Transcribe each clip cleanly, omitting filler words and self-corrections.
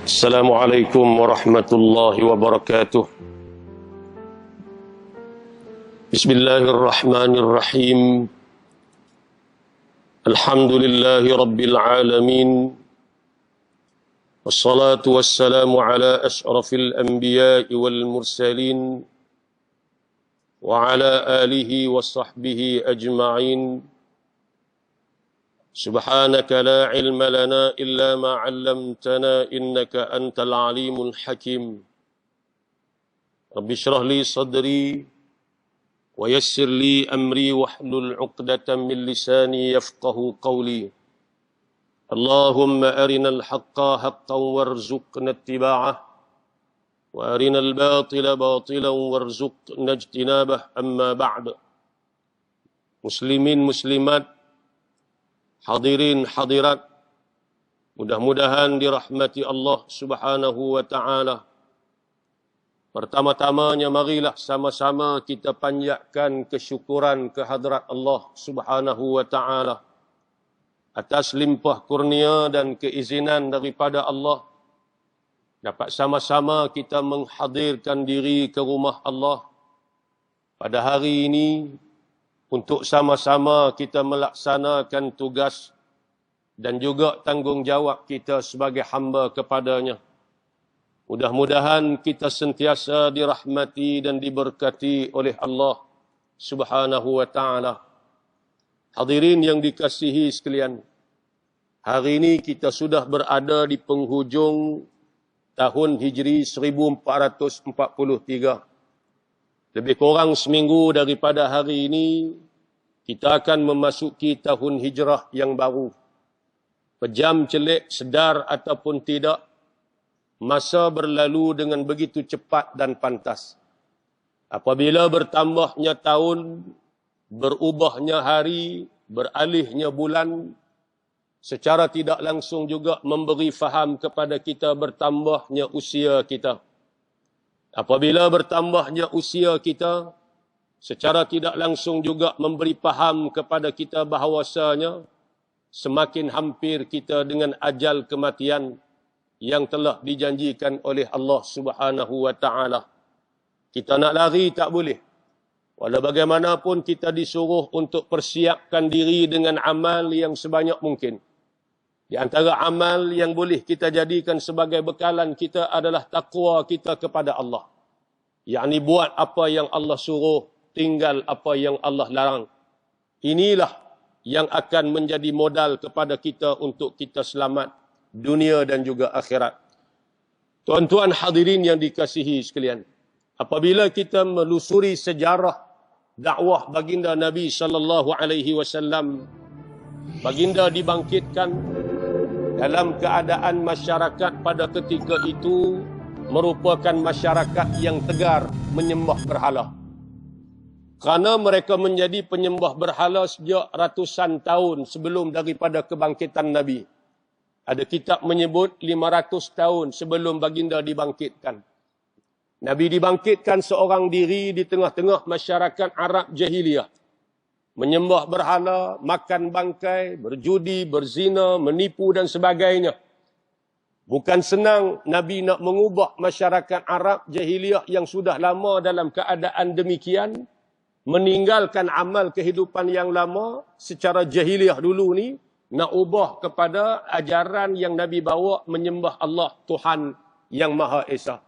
Assalamualaikum warahmatullahi wabarakatuh. Bismillahirrahmanirrahim. Alhamdulillahi rabbil alamin. Wassalatu wassalamu ala ashrafil anbiya'i wal mursalin wa ala alihi wa sahbihi ajma'in. Subhanaka la ilma lana illa ma 'allamtana innaka antal alimul hakim. Rabbi shrah li sadri wa yassir li amri wahlul 'uqdatam min lisani yafqahu qawli. Allahumma arinal haqqa haqqan warzuqna ittiba'ah wa arinal batila batilan warzuqna ijtinabah. Amma ba'd. Muslimin muslimat, hadirin hadirat, mudah-mudahan dirahmati Allah Subhanahu wa ta'ala. Pertama-tamanya marilah sama-sama kita panjatkan kesyukuran kehadrat Allah Subhanahu wa ta'ala atas limpah kurnia dan keizinan daripada Allah. Dapat sama-sama kita menghadirkan diri ke rumah Allah pada hari ini untuk sama-sama kita melaksanakan tugas dan juga tanggungjawab kita sebagai hamba kepadanya. Mudah-mudahan kita sentiasa dirahmati dan diberkati oleh Allah Subhanahu wa ta'ala. Hadirin yang dikasihi sekalian, hari ini kita sudah berada di penghujung tahun Hijri 1443. Lebih kurang seminggu daripada hari ini, kita akan memasuki tahun hijrah yang baru. Pejam celik, sedar ataupun tidak, masa berlalu dengan begitu cepat dan pantas. Apabila bertambahnya tahun, berubahnya hari, beralihnya bulan, secara tidak langsung juga memberi faham kepada kita bertambahnya usia kita. Apabila bertambahnya usia kita, secara tidak langsung juga memberi faham kepada kita bahawasanya semakin hampir kita dengan ajal kematian yang telah dijanjikan oleh Allah Subhanahu wa ta'ala. Kita nak lari tak boleh. Walau bagaimanapun kita disuruh untuk persiapkan diri dengan amal yang sebanyak mungkin. Di antara amal yang boleh kita jadikan sebagai bekalan kita adalah taqwa kita kepada Allah. Yakni buat apa yang Allah suruh, tinggal apa yang Allah larang. Inilah yang akan menjadi modal kepada kita untuk kita selamat dunia dan juga akhirat. Tuan-tuan hadirin yang dikasihi sekalian, apabila kita melusuri sejarah dakwah baginda Nabi sallallahu alaihi wasallam, baginda dibangkitkan dalam keadaan masyarakat pada ketika itu merupakan masyarakat yang tegar menyembah berhala. Kerana mereka menjadi penyembah berhala sejak ratusan tahun sebelum daripada kebangkitan Nabi. Ada kitab menyebut 500 tahun sebelum baginda dibangkitkan. Nabi dibangkitkan seorang diri di tengah-tengah masyarakat Arab jahiliyah. Menyembah berhala, makan bangkai, berjudi, berzina, menipu dan sebagainya. Bukan senang Nabi nak mengubah masyarakat Arab jahiliyah yang sudah lama dalam keadaan demikian, meninggalkan amal kehidupan yang lama secara jahiliyah dulu ni, nak ubah kepada ajaran yang Nabi bawa menyembah Allah Tuhan yang Maha Esa.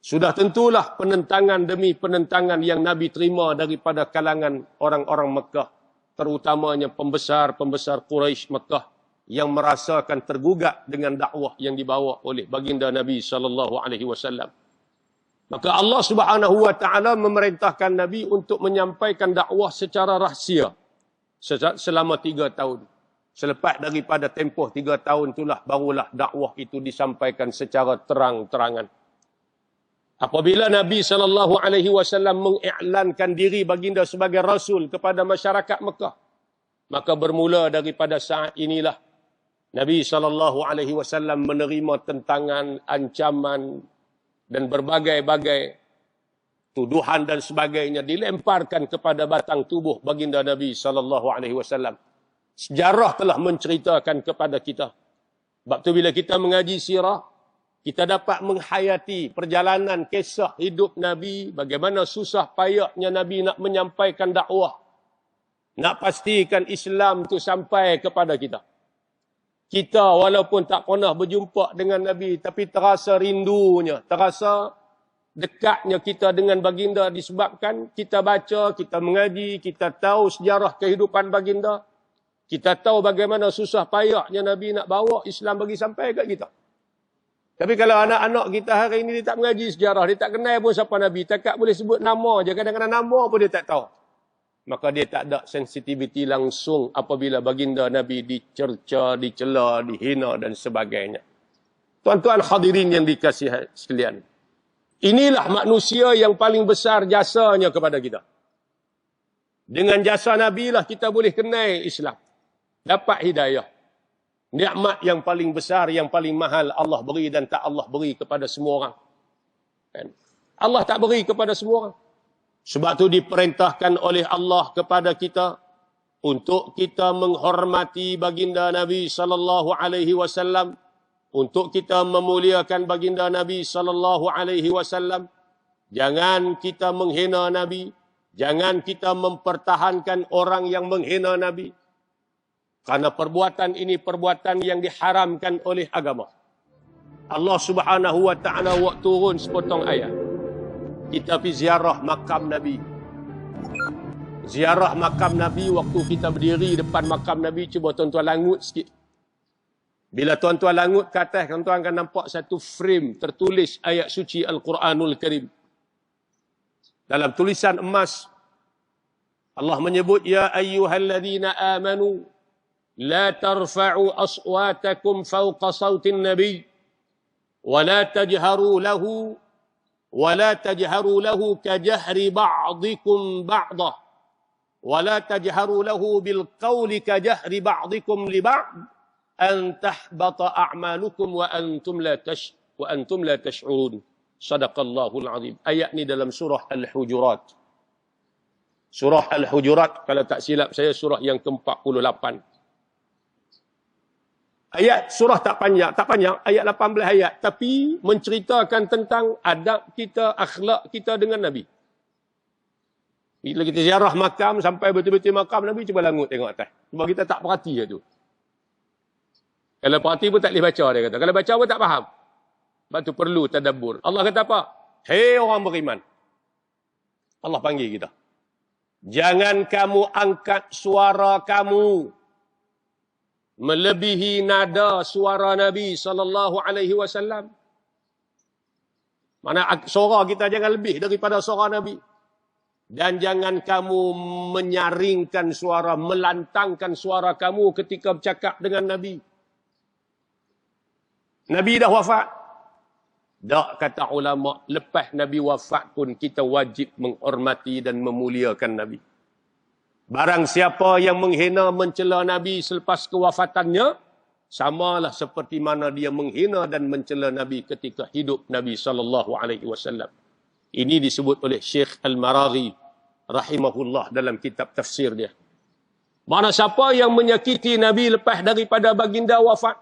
Sudah tentulah penentangan demi penentangan yang Nabi terima daripada kalangan orang-orang Mekah, terutamanya pembesar-pembesar Quraisy Mekah yang merasakan tergugat dengan dakwah yang dibawa oleh baginda Nabi sallallahu alaihi wasallam. Maka Allah Subhanahu wa taala memerintahkan Nabi untuk menyampaikan dakwah secara rahsia selama 3 tahun. Selepas daripada tempoh 3 tahun itulah barulah dakwah itu disampaikan secara terang-terangan. Apabila Nabi SAW mengiklankan diri baginda sebagai Rasul kepada masyarakat Mekah, maka bermula daripada saat inilah Nabi SAW menerima tentangan, ancaman dan berbagai-bagai tuduhan dan sebagainya dilemparkan kepada batang tubuh baginda Nabi SAW. Sejarah telah menceritakan kepada kita. Sebab tu bila kita mengaji sirah, Kita dapat menghayati perjalanan kisah hidup Nabi, bagaimana susah payahnya Nabi nak menyampaikan dakwah. Nak pastikan Islam itu sampai kepada kita. Kita walaupun tak pernah berjumpa dengan Nabi, tapi terasa rindunya, terasa dekatnya kita dengan baginda disebabkan kita baca, kita mengaji, kita tahu sejarah kehidupan baginda. Kita tahu bagaimana susah payahnya Nabi nak bawa Islam bagi sampai kat kita. Tapi kalau anak-anak kita hari ini dia tak mengaji sejarah, dia tak kenal pun siapa Nabi, takat boleh sebut nama je, kadang-kadang nama pun dia tak tahu. Maka dia tak ada sensitiviti langsung apabila baginda Nabi dicerca, dicela, dihina dan sebagainya. Tuan-tuan hadirin yang dikasihi sekalian. Inilah manusia yang paling besar jasanya kepada kita. Dengan jasa Nabi lah kita boleh kenal Islam. Dapat hidayah. Nikmat yang paling besar, yang paling mahal Allah beri dan tak Allah beri kepada semua orang. Allah tak beri kepada semua orang. Sebab tu diperintahkan oleh Allah kepada kita untuk kita menghormati baginda Nabi sallallahu alaihi wasallam, untuk kita memuliakan baginda Nabi sallallahu alaihi wasallam. Jangan kita menghina Nabi, jangan kita mempertahankan orang yang menghina Nabi. Karena perbuatan ini perbuatan yang diharamkan oleh agama. Allah Subhanahu wa taala waktu turun sepotong ayat. Kita pergi ziarah makam Nabi. Ziarah makam Nabi, waktu kita berdiri depan makam Nabi, cuba tuan-tuan langut sikit. Bila tuan-tuan langut ke atas, tuan-tuan akan nampak satu frame tertulis ayat suci Al-Quranul Karim. Dalam tulisan emas, Allah menyebut, Ya ayyuhalladzina amanu, La tarfa'u aswatakum fawqa sawtin nabi, wa la tajharu lahu kajahri ba'dikum ba'dah, wa la tajharu lahu bil qawli kajahri ba'dikum li ba'd, an tahbata a'malukum wa antum la tash'urun. Sadaqallahul azim. Ayat ni dalam surah Al-Hujurat. Surah Al-Hujurat, kalau tak silap saya, surah yang ke-48. Ayat surah tak panjang, ayat 18 ayat, tapi menceritakan tentang adab kita, akhlak kita dengan Nabi. Bila kita ziarah makam, sampai betul-betul makam Nabi, cuba langut tengok atas. Sebab kita tak perhati tu. Kalau perhati pun tak boleh baca, dia kata. Kalau baca pun tak faham. Sebab tu perlu tadabbur. Allah kata apa? Hei orang beriman. Allah panggil kita. Jangan kamu angkat suara kamu melebihi nada suara Nabi sallallahu alaihi wasallam. Mana suara kita jangan lebih daripada suara Nabi. Dan jangan kamu menyaringkan suara, melantangkan suara kamu ketika bercakap dengan Nabi. Nabi dah wafat. Tak, kata ulama, lepas Nabi wafat pun kita wajib menghormati dan memuliakan Nabi. Barang siapa yang menghina, mencela Nabi selepas kewafatannya, samalah seperti mana dia menghina dan mencela Nabi ketika hidup Nabi SAW. Ini disebut oleh Syekh Al-Maraghi rahimahullah dalam kitab tafsir dia. Mana siapa yang menyakiti Nabi lepas daripada baginda wafat,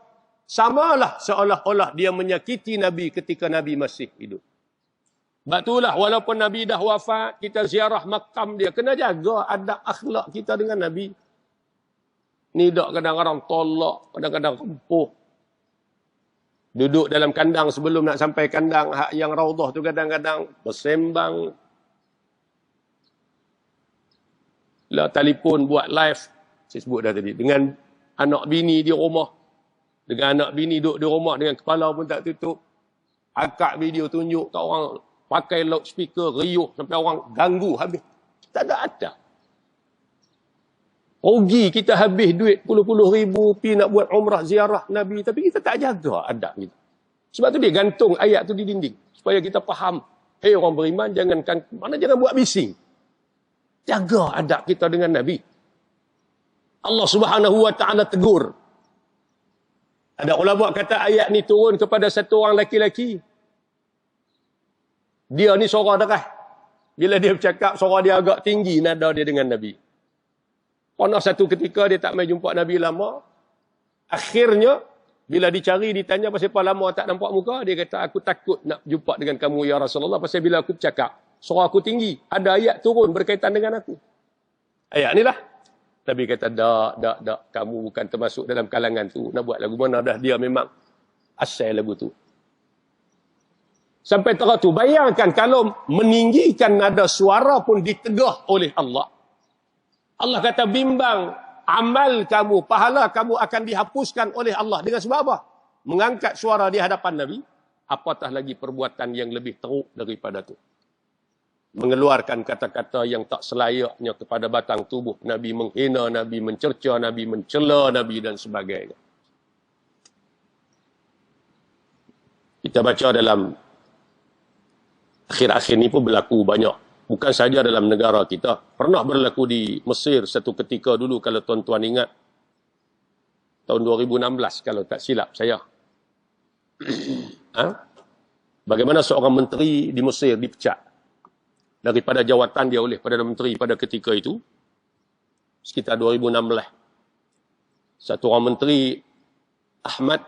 samalah seolah-olah dia menyakiti Nabi ketika Nabi masih hidup. Sebab itulah walaupun Nabi dah wafat, kita ziarah makam dia. Kena jaga adab akhlak kita dengan Nabi. Ni dak kadang-kadang tolak, kadang-kadang rempuh. Duduk dalam kandang sebelum nak sampai kandang hak yang raudhah tu kadang-kadang bersembang. Lah telefon buat live, saya sebut dah tadi, dengan anak bini di rumah. Dengan anak bini duduk di rumah dengan kepala pun tak tutup. Akak video tunjuk kat orang, pakai loudspeaker, riuh sampai orang ganggu habis. Tak ada adab. Rugi kita habis duit puluh-puluh ribu pi nak buat umrah ziarah Nabi, tapi kita tak jaga adab kita. Sebab tu dia gantung ayat tu di dinding supaya kita faham. Hei orang beriman, jangan buat bising. Jaga adab kita dengan Nabi. Allah Subhanahu wa taala tegur. Ada ulama kata ayat ni turun kepada satu orang laki-laki. Dia ni suara deras. Bila dia bercakap, suara dia agak tinggi nada dia dengan Nabi. Pernah satu ketika dia tak main jumpa Nabi lama. Akhirnya, Bila dicari, ditanya pasal apa lama tak nampak muka, dia kata, aku takut nak jumpa dengan kamu ya Rasulullah, pasal bila aku bercakap, suara aku tinggi, ada ayat turun berkaitan dengan aku. Ayat ni lah. Nabi kata, tak, kamu bukan termasuk dalam kalangan tu. Nak buat lagu mana dah, dia memang asal lagu tu. Sampai terang tu, bayangkan kalau meninggikan nada suara pun ditegah oleh Allah. Allah kata bimbang, amal kamu, pahala kamu akan dihapuskan oleh Allah. Dengan sebab apa? Mengangkat suara di hadapan Nabi, apatah lagi perbuatan yang lebih teruk daripada itu. Mengeluarkan kata-kata yang tak selayaknya kepada batang tubuh Nabi, menghina Nabi, mencerca Nabi, mencela Nabi dan sebagainya. Kita baca dalam akhir-akhir ni pun berlaku banyak. Bukan saja dalam negara kita. Pernah berlaku di Mesir satu ketika dulu, kalau tuan-tuan ingat. Tahun 2016 kalau tak silap saya. Bagaimana seorang menteri di Mesir dipecat daripada jawatan dia oleh Perdana Menteri pada ketika itu. Sekitar 2016. Satu orang menteri, Ahmad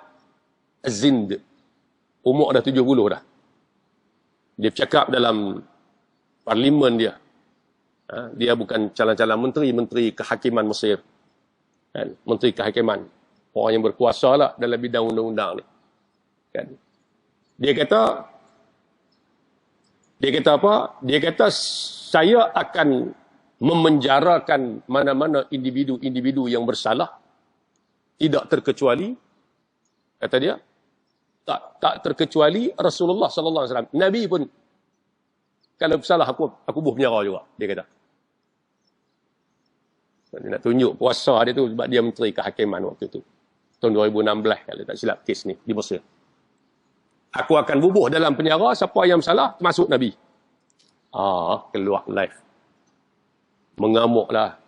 Az-Zind. Umur dah 70 dah. Dia bercakap dalam parlimen dia. Dia bukan calon-calon menteri, menteri kehakiman Mesir. Kan? Menteri kehakiman. Orang yang berkuasa lah dalam bidang undang-undang ni. Kan? Dia kata apa? Dia kata, saya akan memenjarakan mana-mana individu-individu yang bersalah. Tidak terkecuali, kata dia, tak terkecuali Rasulullah sallallahu alaihi wasallam. Nabi pun, kalau bersalah aku buh penjara juga, dia kata. Dia nak tunjuk kuasa dia tu sebab dia menteri kehakiman waktu tu. Tahun 2016 kalau tak silap kes ni di Mesir. Aku akan bubuh dalam penjara, siapa yang bersalah masuk Nabi. Keluar live. Mengamuklah.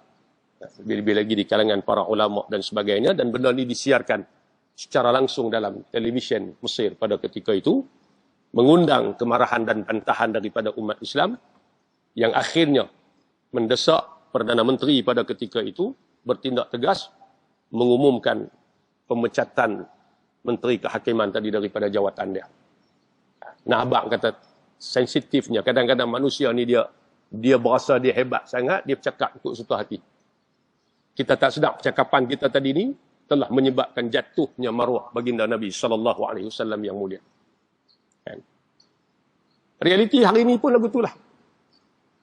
Lebih-lebih lagi di kalangan para ulama dan sebagainya, dan benda ni disiarkan secara langsung dalam televisyen Mesir pada ketika itu. Mengundang kemarahan dan bantahan daripada umat Islam yang akhirnya mendesak Perdana Menteri pada ketika itu bertindak tegas, mengumumkan pemecatan Menteri Kehakiman tadi daripada jawatan dia. Nah, abang kata sensitifnya, kadang-kadang manusia ni dia berasa dia hebat sangat, dia bercakap ikut suka hati. Kita tak sedar percakapan kita tadi ni telah menyebabkan jatuhnya maruah baginda Nabi SAW yang mulia. Realiti hari ini pun lagu itulah.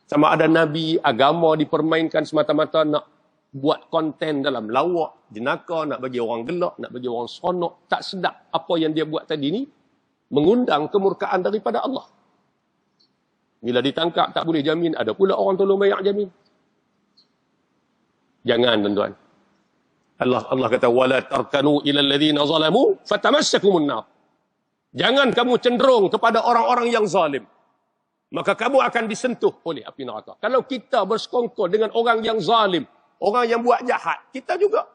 Sama ada Nabi, agama dipermainkan semata-mata nak buat konten dalam lawak, jenaka, nak bagi orang gelak, nak bagi orang seronok. Tak sedap apa yang dia buat tadi ni mengundang kemurkaan daripada Allah. Bila ditangkap tak boleh jamin, ada pula orang tolong bayar jamin. Jangan tuan-tuan. Allah kata wala tarkanu ilal ladzina zalamu fatamassakumun nar. Jangan kamu cenderung kepada orang-orang yang zalim. Maka kamu akan disentuh oleh api neraka. Kalau kita bersekongkol dengan orang yang zalim, orang yang buat jahat, kita juga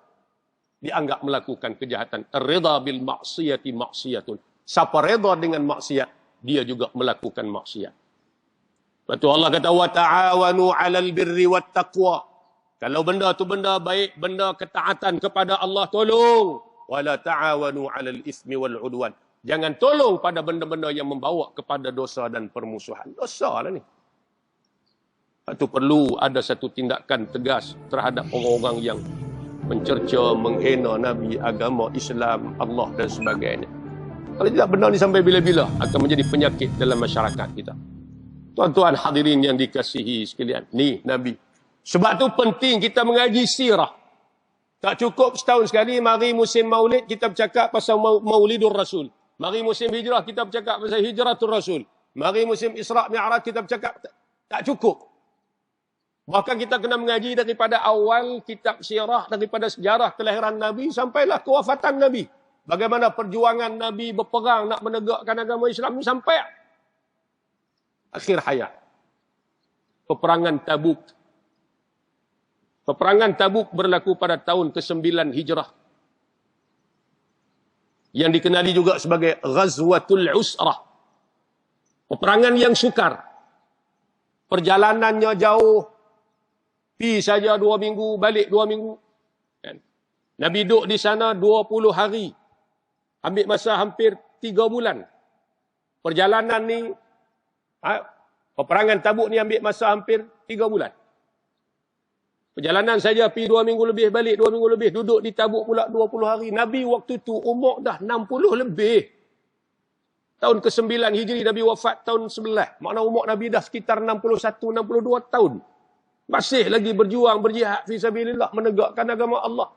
dianggap melakukan kejahatan. Ar-ridha bil maksiyati maksiyatun. Siapa reda dengan maksiat, dia juga melakukan maksiat. Betul Allah kata wa ta'awanu 'alal birri wat taqwa. Kalau benda tu benda baik, benda ketaatan kepada Allah, tolong. Wala ta'awanu 'alal ismi wal 'udwan. Jangan tolong pada benda-benda yang membawa kepada dosa dan permusuhan. Dosa lah ni. Itu perlu ada satu tindakan tegas terhadap orang-orang yang mencerca, menghina Nabi, agama Islam, Allah dan sebagainya. Kalau tidak, benda ni sampai bila-bila akan menjadi penyakit dalam masyarakat kita. Tuan-tuan hadirin yang dikasihi sekalian. Ni Nabi. Sebab tu penting kita mengaji sirah. Tak cukup setahun sekali, mari musim maulid kita bercakap pasal maulidur Rasul. Mari musim hijrah kita bercakap pasal hijratul Rasul. Mari musim Isra' Mi'raj kita bercakap. Tak cukup. Bahkan kita kena mengaji daripada awal kitab sirah, daripada sejarah kelahiran Nabi sampailah kewafatan Nabi. Bagaimana perjuangan Nabi berperang nak menegakkan agama Islam ni sampai akhir hayat. Peperangan Tabuk. Peperangan Tabuk berlaku pada tahun ke-9 Hijrah. Yang dikenali juga sebagai Ghazwatul Usrah. Peperangan yang sukar. Perjalanannya jauh. Pi saja 2 minggu, balik 2 minggu. Nabi duduk di sana 20 hari. Ambil masa hampir 3 bulan. Perjalanan ni, peperangan Tabuk ni ambil masa hampir 3 bulan. Perjalanan saja pergi 2 minggu lebih, balik 2 minggu lebih. Duduk di Tabuk pula 20 hari. Nabi waktu tu umur dah 60 lebih. Tahun ke-9 Hijri, Nabi wafat tahun 11. Makna umur Nabi dah sekitar 61-62 tahun. Masih lagi berjuang, berjihad fi sabilillah, menegakkan agama Allah.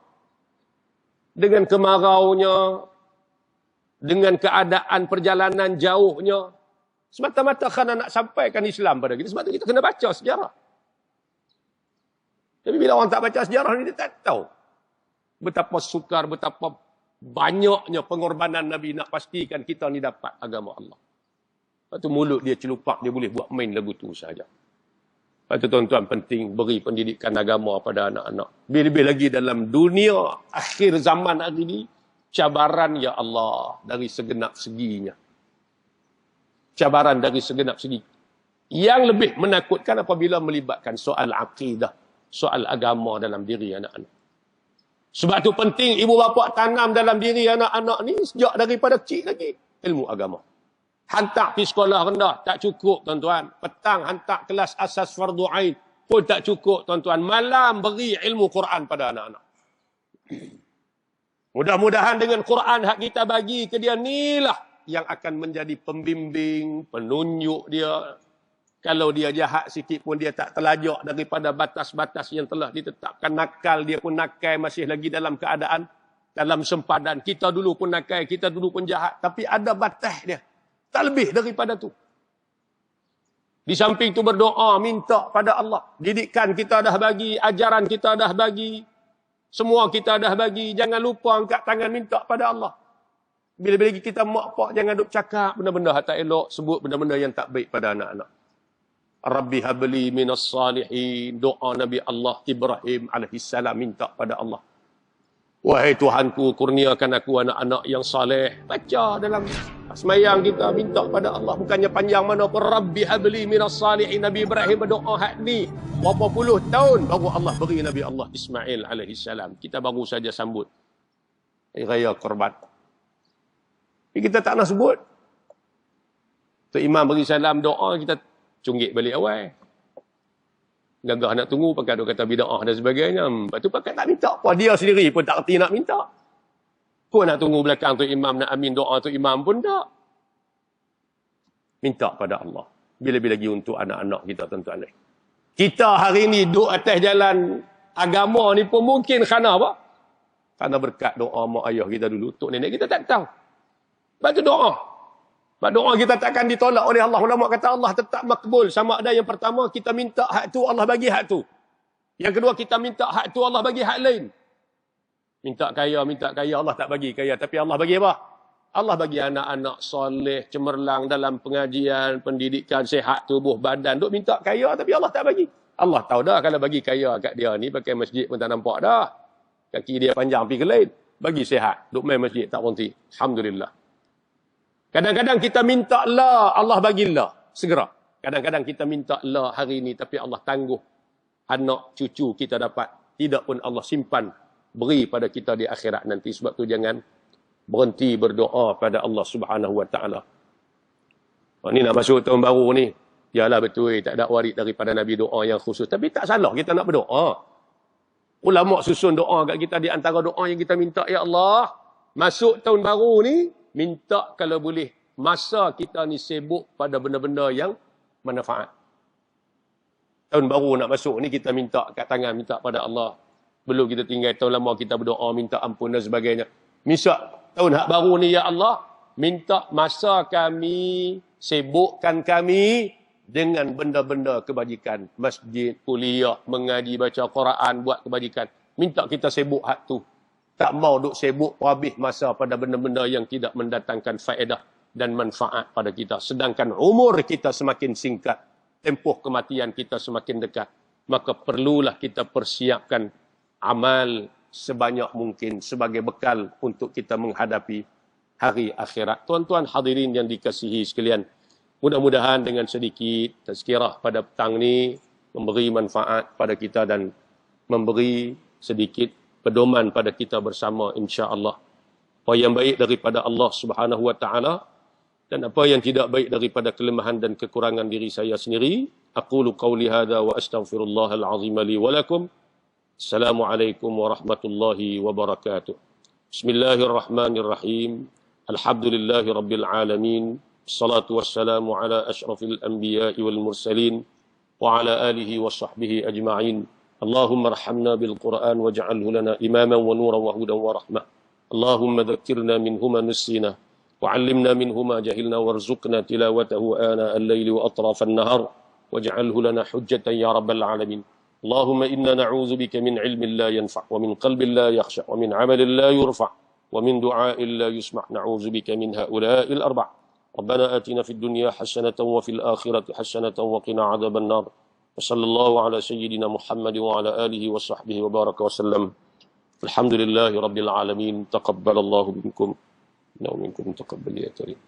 Dengan kemaraunya, dengan keadaan perjalanan jauhnya, semata-mata kerana nak sampaikan Islam pada kita. Sebab tu kita kena baca sejarah. Tapi bila orang tak baca sejarah ni, dia tak tahu betapa sukar, betapa banyaknya pengorbanan Nabi nak pastikan kita ni dapat agama Allah. Lepas tu mulut dia celupak, dia boleh buat main lagu tu saja. Lepas tu tuan-tuan, penting beri pendidikan agama pada anak-anak. Lebih-lebih lagi dalam dunia akhir zaman hari ini, cabaran ya Allah dari segenap seginya. Cabaran dari segenap segi. Yang lebih menakutkan apabila melibatkan soal akidah, soal agama dalam diri anak-anak. Sebab tu penting ibu bapa tanam dalam diri anak-anak ni sejak daripada kecil lagi ilmu agama. Hantar pergi sekolah rendah tak cukup tuan-tuan. Petang hantar kelas asas fardu ain pun tak cukup tuan-tuan. Malam beri ilmu Quran pada anak-anak. Mudah-mudahan dengan Quran hak kita bagi ke dia, inilah yang akan menjadi pembimbing, penunjuk dia. Kalau dia jahat sikit pun dia tak terlajak daripada batas-batas yang telah ditetapkan. Nakal dia pun nakal, masih lagi dalam keadaan, dalam sempadan. Kita dulu pun nakal, kita dulu pun jahat. Tapi ada batas dia. Tak lebih daripada tu. Di samping tu berdoa, minta pada Allah. Didikan kita dah bagi, ajaran kita dah bagi. Semua kita dah bagi. Jangan lupa angkat tangan minta pada Allah. Bila-bila lagi kita mak pak, jangan duk cakap benda-benda tak elok, sebut benda-benda yang tak baik pada anak-anak. Rabbi habli minas salihin. Doa Nabi Allah Ibrahim alaihissalam minta pada Allah. Wahai Tuhanku, kurniakan aku anak-anak yang saleh. Baca dalam semayang kita minta pada Allah. Bukannya panjang mana pun. Rabbi habli minas salihin. Nabi Ibrahim berdoa hak ni berapa puluh tahun baru Allah beri Nabi Allah Ismail alaihissalam. Kita baru saja sambut raya korban. Kita tak nak sebut. Tu imam beri salam doa, kita cunggik balik awal. Gagah nak tunggu, pakai dia kata bida'ah dan sebagainya. Lepas tu pakai tak minta apa. Dia sendiri pun tak kerti nak minta. Pun nak tunggu belakang tu imam nak amin doa tu imam pun tak. Minta pada Allah. Bila-bila lagi untuk anak-anak kita tuan-tuan. Kita hari ni duduk atas jalan agama ni pun mungkin kerana apa? Kerana berkat doa mak ayah kita dulu. Tok nenek kita tak tahu. Sebab tu doa. Sebab doa kita takkan ditolak oleh Allah. Ulama kata Allah tetap makbul. Sama ada yang pertama kita minta hak tu, Allah bagi hak tu. Yang kedua kita minta hak tu, Allah bagi hak lain. Minta kaya, Allah tak bagi kaya. Tapi Allah bagi apa? Allah bagi anak-anak soleh, cemerlang dalam pengajian, pendidikan, sihat tubuh, badan. Duk minta kaya tapi Allah tak bagi. Allah tahu dah kalau bagi kaya kat dia ni, pakai masjid pun tak nampak dah. Kaki dia panjang pergi ke lain. Bagi sihat. Duk main masjid tak berhenti. Alhamdulillah. Kadang-kadang kita minta la, Allah bagilah. Segera. Kadang-kadang kita minta la hari ini, tapi Allah tangguh. Anak, cucu kita dapat. Tidak pun Allah simpan. Beri pada kita di akhirat nanti. Sebab tu jangan berhenti berdoa pada Allah subhanahu wa ta'ala. Ni nak masuk tahun baru ni. Yalah betul, tak ada warid daripada Nabi doa yang khusus. Tapi tak salah kita nak berdoa. Ulama susun doa kat kita di antara doa yang kita minta. Ya Allah, masuk tahun baru ni, minta kalau boleh masa kita ni sibuk pada benda-benda yang manfaat. Tahun baru nak masuk ni kita minta kat tangan, minta pada Allah. Belum kita tinggal tahun lama kita berdoa, minta ampun dan sebagainya. Misal tahun hak baru ni ya Allah, minta masa kami, sibukkan kami dengan benda-benda kebajikan. Masjid, kuliah, mengaji, baca Quran, buat kebajikan. Minta kita sibuk hak tu. Tak mau duk sibuk habis masa pada benda-benda yang tidak mendatangkan faedah dan manfaat pada kita. Sedangkan umur kita semakin singkat, tempoh kematian kita semakin dekat. Maka perlulah kita persiapkan amal sebanyak mungkin sebagai bekal untuk kita menghadapi hari akhirat. Tuan-tuan hadirin yang dikasihi sekalian, mudah-mudahan dengan sedikit tazkirah pada petang ni memberi manfaat pada kita dan memberi sedikit pedoman pada kita bersama insya-Allah. Apa yang baik daripada Allah Subhanahu wa taala dan apa yang tidak baik daripada kelemahan dan kekurangan diri saya sendiri. Aqulu qawli hadza wa astaghfirullahal azim li wa lakum. Assalamualaikum warahmatullahi wabarakatuh. Bismillahirrahmanirrahim. Alhamdulillahi rabbil alamin. Assalatu wassalamu ala asyrafil anbiya'i wal mursalin wa ala alihi wa sahbihi ajma'in. Allahumma arhamna bil Qur'an waj'alhu lana imaman wa nuran wa hudan wa rahmah. Allahumma dhakkirna minhuma nussina wa 'allimna minhuma jahilna warzuqna tilawatahu ana al-laili wa atrafan nahar waj'alhu lana hujjatan ya rabbal alamin. Allahumma inna na'udzu bika min 'ilmin la yanfa' wa min qalbin la yakhsha wa min 'amalin la yurfa' wa min du'a'in la yusma'. Na'udzu bika min ha'ula'il arba'. Rabbana atina fid dunya hasanatan wa fil akhirati hasanatan wa qina 'adzaban nar. وصلى الله على سيدنا محمد وعلى آله وصحبه وبارك وسلم. الحمد لله رب العالمين. تقبل الله منكم. إنه منكم تقبل يا كريم.